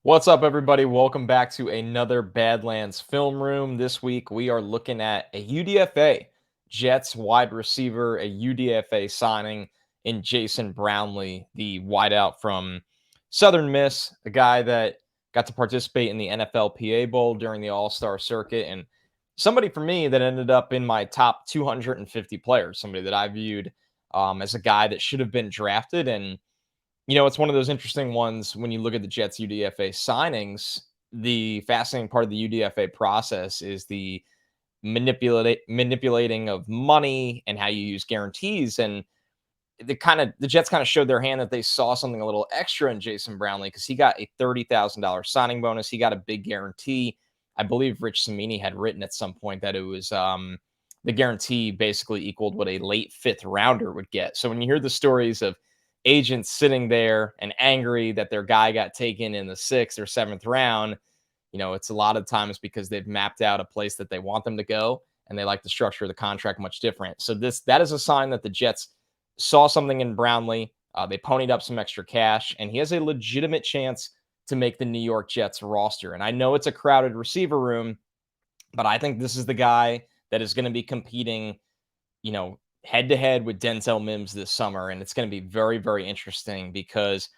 What's up, everybody? Welcome back to another Badlands film room. This week, we are looking at a UDFA Jets wide receiver, a UDFA signing in Jason Brownlee, the wideout from Southern Miss, the guy that got to participate in the NFLPA Bowl during the All Star circuit, and somebody for me that ended up in my top 250 players, somebody that I viewed as a guy that should have been drafted. And it's one of those interesting ones when you look at the Jets UDFA signings. The fascinating part of the UDFA process is the manipulating of money and how you use guarantees. And the Jets kind of showed their hand that they saw something a little extra in Jason Brownlee because he got a $30,000 signing bonus. He got a big guarantee. I believe Rich Samini had written at some point that it was the guarantee basically equaled what a late fifth rounder would get. So when you hear the stories of agents sitting there and angry that their guy got taken in the sixth or seventh round, it's a lot of times because they've mapped out a place that they want them to go and they like to structure the contract much different. So that is a sign that the Jets saw something in Brownlee. They ponied up some extra cash, and he has a legitimate chance to make the New York Jets roster. And I know it's a crowded receiver room, but I think this is the guy that is going to be competing, head to head with Denzel Mims this summer. And it's going to be very, very interesting because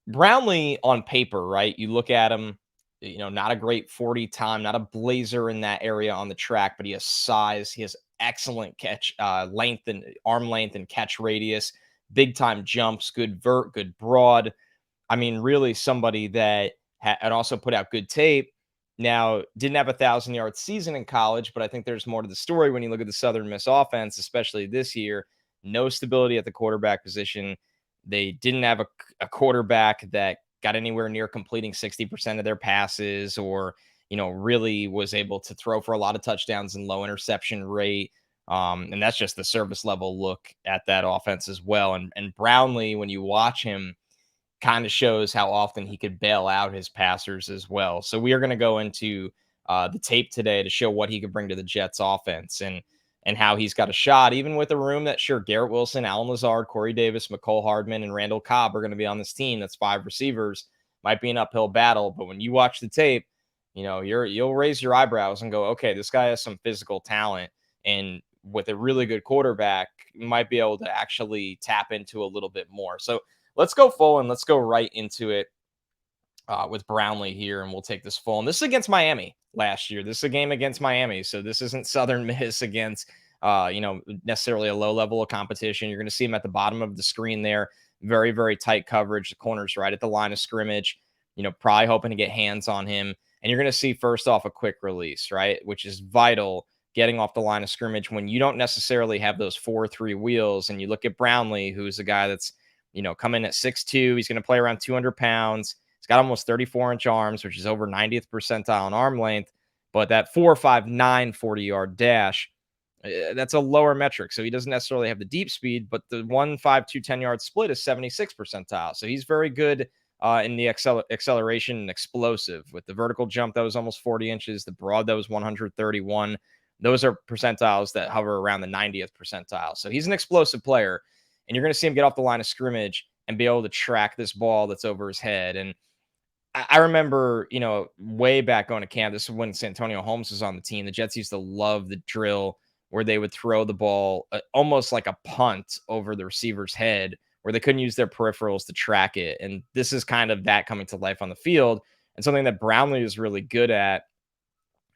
Brownlee on paper, right? You look at him, not a great 40 time, not a blazer in that area on the track, but he has size. He has excellent catch length and arm length and catch radius, big time jumps, good vert, good broad. I mean, really somebody that had also put out good tape. Now, didn't have 1,000-yard season in college, but I think there's more to the story when you look at the Southern Miss offense, especially this year. No stability at the quarterback position. They didn't have a quarterback that got anywhere near completing 60% of their passes or, really was able to throw for a lot of touchdowns and low interception rate. And that's just the service level look at that offense as well. And Brownlee, when you watch him, kind of shows how often he could bail out his passers as well. So we are going to go into the tape today to show what he could bring to the Jets offense and how he's got a shot, even with a room that sure Garrett Wilson, Alan Lazard, Corey Davis, McCole Hardman, and Randall Cobb are going to be on this team. That's 5 receivers. Might be an uphill battle, but when you watch the tape, you'll raise your eyebrows and go, okay, this guy has some physical talent, and with a really good quarterback, might be able to actually tap into a little bit more. So let's go full and let's go right into it with Brownlee here, and we'll take this full. And this is against Miami last year. This is a game against Miami, so this isn't Southern Miss against, necessarily a low level of competition. You're going to see him at the bottom of the screen there. Very, very tight coverage. The corner's right at the line of scrimmage. Probably hoping to get hands on him. And you're going to see first off a quick release, right, which is vital. Getting off the line of scrimmage when you don't necessarily have those 4-3 wheels. And you look at Brownlee, who's a guy that's coming at 6'2". He's going to play around 200 pounds. He's got almost 34-inch arms, which is over 90th percentile in arm length. But that 4.59 40-yard dash, that's a lower metric. So he doesn't necessarily have the deep speed, but the 1.52 10-yard split is 76th percentile. So he's very good in the acceleration and explosive. With the vertical jump, that was almost 40 inches. The broad, that was 131. Those are percentiles that hover around the 90th percentile. So he's an explosive player. And you're going to see him get off the line of scrimmage and be able to track this ball that's over his head. And I remember, way back going to camp, this is when Santonio Holmes was on the team. The Jets used to love the drill where they would throw the ball almost like a punt over the receiver's head, where they couldn't use their peripherals to track it. And this is kind of that coming to life on the field. And something that Brownlee is really good at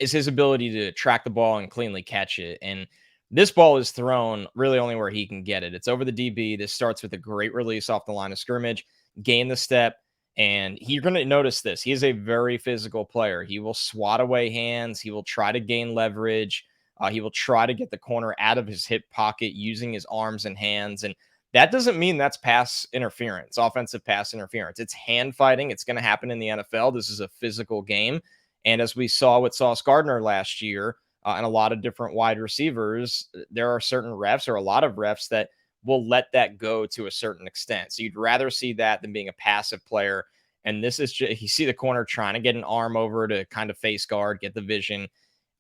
is his ability to track the ball and cleanly catch it. And this ball is thrown really only where he can get it. It's over the DB. This starts with a great release off the line of scrimmage, gain the step, and you're going to notice this. He is a very physical player. He will swat away hands. He will try to gain leverage. He will try to get the corner out of his hip pocket using his arms and hands. And that doesn't mean that's pass interference, offensive pass interference. It's hand fighting. It's going to happen in the NFL. This is a physical game. And as we saw with Sauce Gardner last year, and a lot of different wide receivers, there are certain refs or a lot of refs that will let that go to a certain extent. So you'd rather see that than being a passive player. And this is just, you see the corner trying to get an arm over to kind of face guard, get the vision,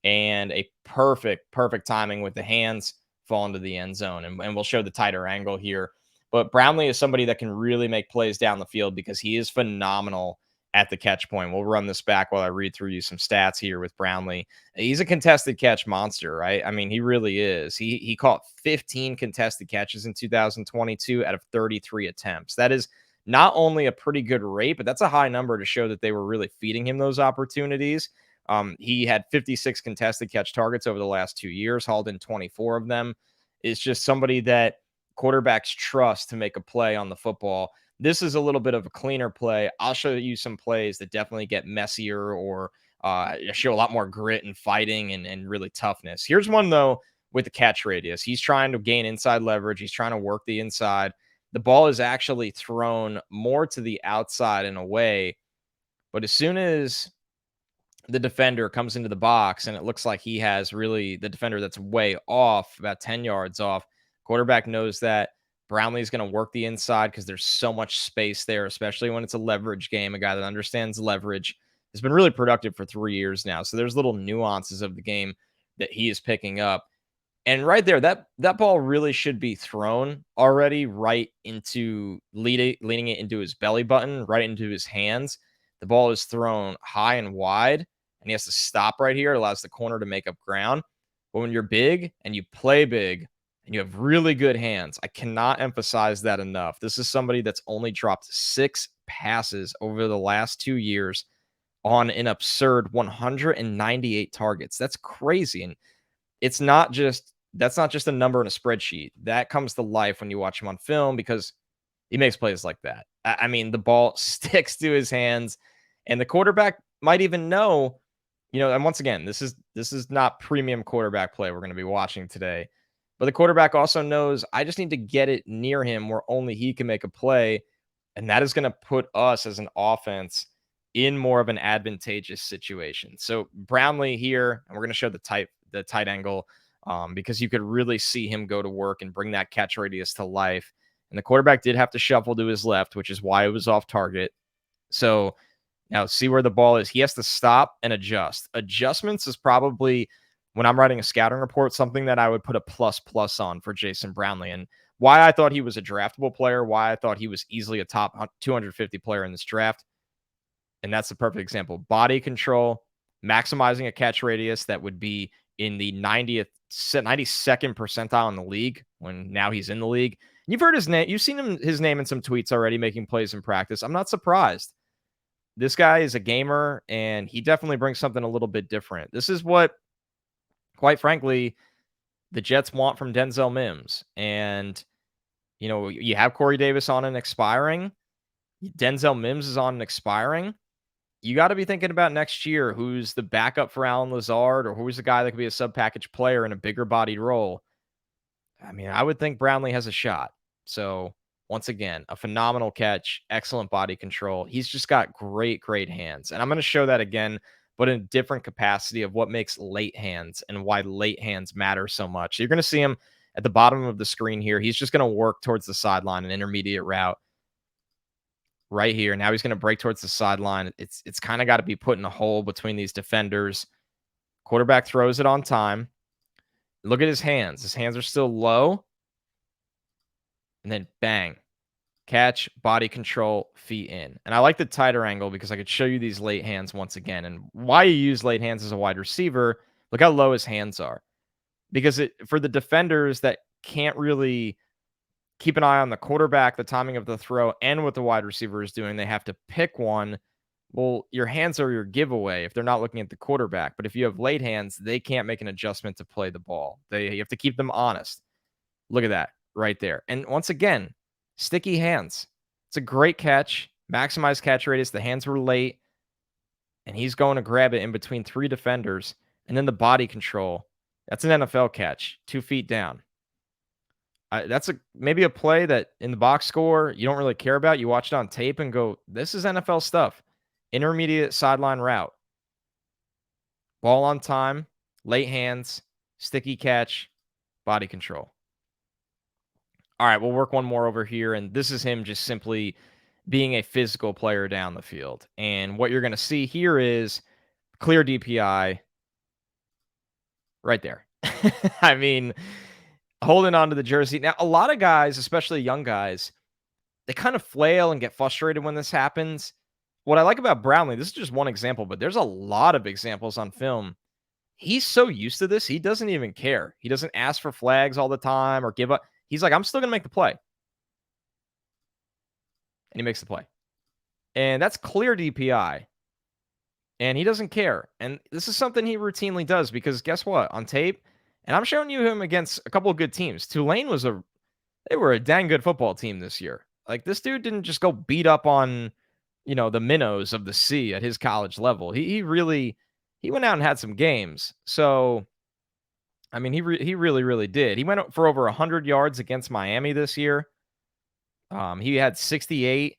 and a perfect timing with the hands fall into the end zone. And we'll show the tighter angle here. But Brownlee is somebody that can really make plays down the field because he is phenomenal at the catch point. We'll run this back while I read through you some stats here with Brownlee. He's a contested catch monster, right? I mean, he really is. He caught 15 contested catches in 2022 out of 33 attempts. That is not only a pretty good rate, but that's a high number to show that they were really feeding him those opportunities. He had 56 contested catch targets over the last 2 years, hauled in 24 of them. It's just somebody that quarterbacks trust to make a play on the football. This is a little bit of a cleaner play. I'll show you some plays that definitely get messier or show a lot more grit and fighting and really toughness. Here's one, though, with the catch radius. He's trying to gain inside leverage. He's trying to work the inside. The ball is actually thrown more to the outside and away. But as soon as the defender comes into the box and it looks like he has really the defender that's way off, about 10 yards off, quarterback knows that Brownlee's going to work the inside because there's so much space there, especially when it's a leverage game. A guy that understands leverage has been really productive for 3 years now. So there's little nuances of the game that he is picking up. And right there, that ball really should be thrown already right into leaning it into his belly button, right into his hands. The ball is thrown high and wide, and he has to stop right here. It allows the corner to make up ground. But when you're big and you play big and you have really good hands, I cannot emphasize that enough. This is somebody that's only dropped 6 passes over the last 2 years on an absurd 198 targets. That's crazy. And it's not just that's not just a number in a spreadsheet. That comes to life when you watch him on film because he makes plays like that. I mean, the ball sticks to his hands, and the quarterback might even know, and once again, this is not premium quarterback play we're going to be watching today. But the quarterback also knows I just need to get it near him where only he can make a play, and that is going to put us as an offense in more of an advantageous situation. So Brownlee here, and we're going to show the tight angle because you could really see him go to work and bring that catch radius to life. And the quarterback did have to shuffle to his left, which is why it was off target. So now see where the ball is. He has to stop and adjust. Adjustments is probably, when I'm writing a scouting report, something that I would put a plus on for Jason Brownlee. And why I thought he was a draftable player, why I thought he was easily a top 250 player in this draft. And that's the perfect example. Body control, maximizing a catch radius that would be in the 92nd percentile in the league when now he's in the league. You've heard his name. You've seen his name in some tweets already, making plays in practice. I'm not surprised. This guy is a gamer, and he definitely brings something a little bit different. This is what, quite frankly, the Jets want from Denzel Mims. And, you have Corey Davis on an expiring. Denzel Mims is on an expiring. You got to be thinking about next year who's the backup for Alan Lazard or who's the guy that could be a sub-package player in a bigger bodied role. I mean, I would think Brownlee has a shot. So, once again, a phenomenal catch, excellent body control. He's just got great hands. And I'm going to show that again, but in a different capacity of what makes late hands and why late hands matter so much. You're going to see him at the bottom of the screen here. He's just going to work towards the sideline, an intermediate route right here. Now he's going to break towards the sideline. It's kind of got to be put in a hole between these defenders. Quarterback throws it on time. Look at his hands. His hands are still low. And then bang. Catch, body control, feet in. And I like the tighter angle because I could show you these late hands once again. And why you use late hands as a wide receiver, look how low his hands are. Because for the defenders that can't really keep an eye on the quarterback, the timing of the throw, and what the wide receiver is doing, they have to pick one. Well, your hands are your giveaway if they're not looking at the quarterback. But if you have late hands, they can't make an adjustment to play the ball. You have to keep them honest. Look at that right there. And once again, sticky hands. It's a great catch. Maximize catch radius. The hands were late. And he's going to grab it in between 3 defenders. And then the body control. That's an NFL catch. 2 feet down. That's maybe a play that in the box score you don't really care about. You watch it on tape and go, this is NFL stuff. Intermediate sideline route. Ball on time, late hands, sticky catch, body control. All right, we'll work one more over here, and this is him just simply being a physical player down the field. And what you're going to see here is clear DPI right there. I mean, holding on to the jersey. Now, a lot of guys, especially young guys, they kind of flail and get frustrated when this happens. what I like about Brownlee, this is just one example, but there's a lot of examples on film. He's so used to this, he doesn't even care. He doesn't ask for flags all the time or give up. He's like, I'm still gonna make the play. And he makes the play. And that's clear DPI. And he doesn't care. And this is something he routinely does because guess what? On tape, and I'm showing you him against a couple of good teams. Tulane was they were a dang good football team this year. Like this dude didn't just go beat up on, the minnows of the sea at his college level. He really he went out and had some games. So I mean, he really really did. He went for over 100 yards against Miami this year. He had 68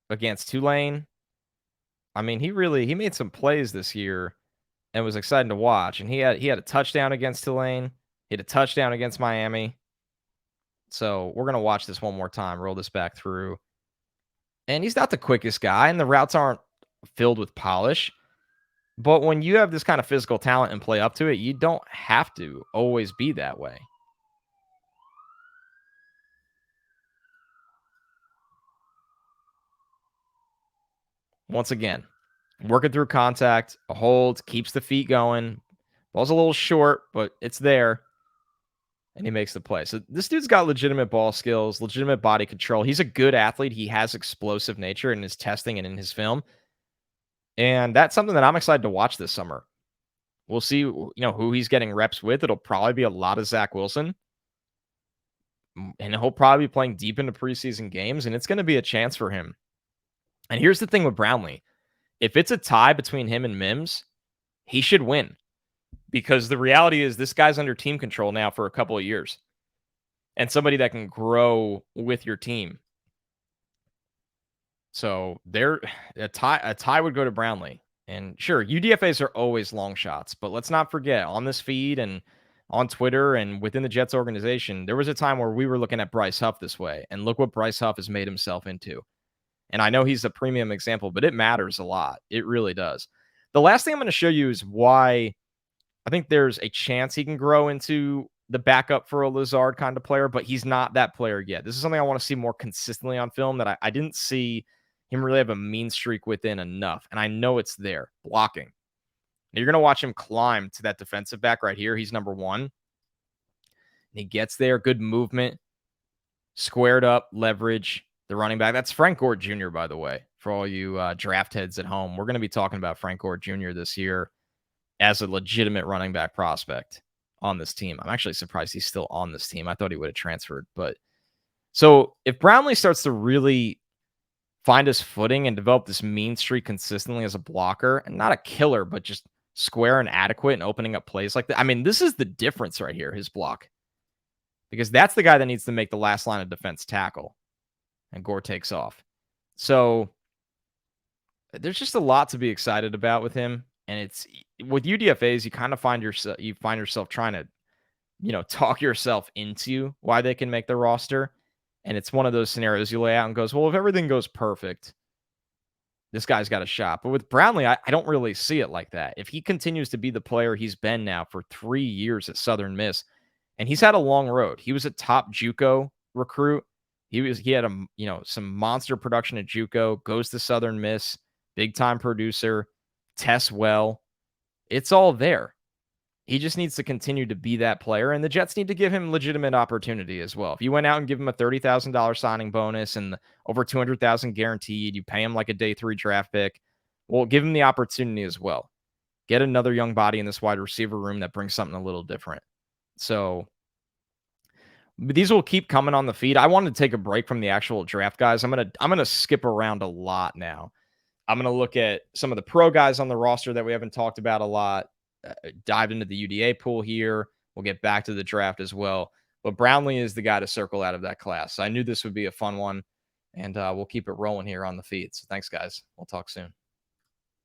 against Tulane. I mean, he made some plays this year and was exciting to watch. And he had a touchdown against Tulane. He had a touchdown against Miami. So we're gonna watch this one more time, roll this back through. And he's not the quickest guy, and the routes aren't filled with polish. But when you have this kind of physical talent and play up to it, you don't have to always be that way. Once again, working through contact, a hold, keeps the feet going. Ball's a little short, but it's there. And he makes the play. So this dude's got legitimate ball skills, legitimate body control. He's a good athlete. He has explosive nature in his testing and in his film. And that's something that I'm excited to watch this summer. We'll see, who he's getting reps with. It'll probably be a lot of Zach Wilson. And he'll probably be playing deep into preseason games. And it's going to be a chance for him. And here's the thing with Brownlee. If it's a tie between him and Mims, he should win. Because the reality is this guy's under team control now for a couple of years. And somebody that can grow with your team. So a tie would go to Brownlee. And sure, UDFAs are always long shots, but let's not forget on this feed and on Twitter and within the Jets organization, there was a time where we were looking at Bryce Huff this way. And look what Bryce Huff has made himself into. And I know he's a premium example, but it matters a lot. It really does. The last thing I'm going to show you is why I think there's a chance he can grow into the backup for a Lazard kind of player, but he's not that player yet. This is something I want to see more consistently on film that I didn't see him really have a mean streak within enough. And I know it's there, blocking. Now you're going to watch him climb to that defensive back right here. He's number one. And he gets there, good movement, squared up, leverage, the running back. That's Frank Gore Jr., by the way, for all you draft heads at home. We're going to be talking about Frank Gore Jr. this year as a legitimate running back prospect on this team. I'm actually surprised he's still on this team. I thought he would have transferred. But so if Brownlee starts to really find his footing and develop this mean streak consistently as a blocker, and not a killer, but just square and adequate and opening up plays like that. I mean, this is the difference right here, his block. Because that's the guy that needs to make the last line of defense tackle. And Gore takes off. So there's just a lot to be excited about with him. And it's with UDFAs, you kind of find yourself trying to, talk yourself into why they can make the roster. And it's one of those scenarios you lay out and goes, well, if everything goes perfect, this guy's got a shot. But with Brownlee, I don't really see it like that. If he continues to be the player he's been now for 3 years at Southern Miss, and he's had a long road. He was a top JUCO recruit. He had some monster production at JUCO, goes to Southern Miss, big time producer, tests well. It's all there. He just needs to continue to be that player, and the Jets need to give him legitimate opportunity as well. If you went out and give him a $30,000 signing bonus and over $200,000 guaranteed, you pay him like a day 3 draft pick, well, give him the opportunity as well. Get another young body in this wide receiver room that brings something a little different. So these will keep coming on the feed. I wanted to take a break from the actual draft guys. I'm gonna skip around a lot now. I'm gonna look at some of the pro guys on the roster that we haven't talked about a lot. Dive into the UDA pool here. We'll get back to the draft as well. But Brownlee is the guy to circle out of that class. So I knew this would be a fun one, and we'll keep it rolling here on the feed. So thanks, guys. We'll talk soon.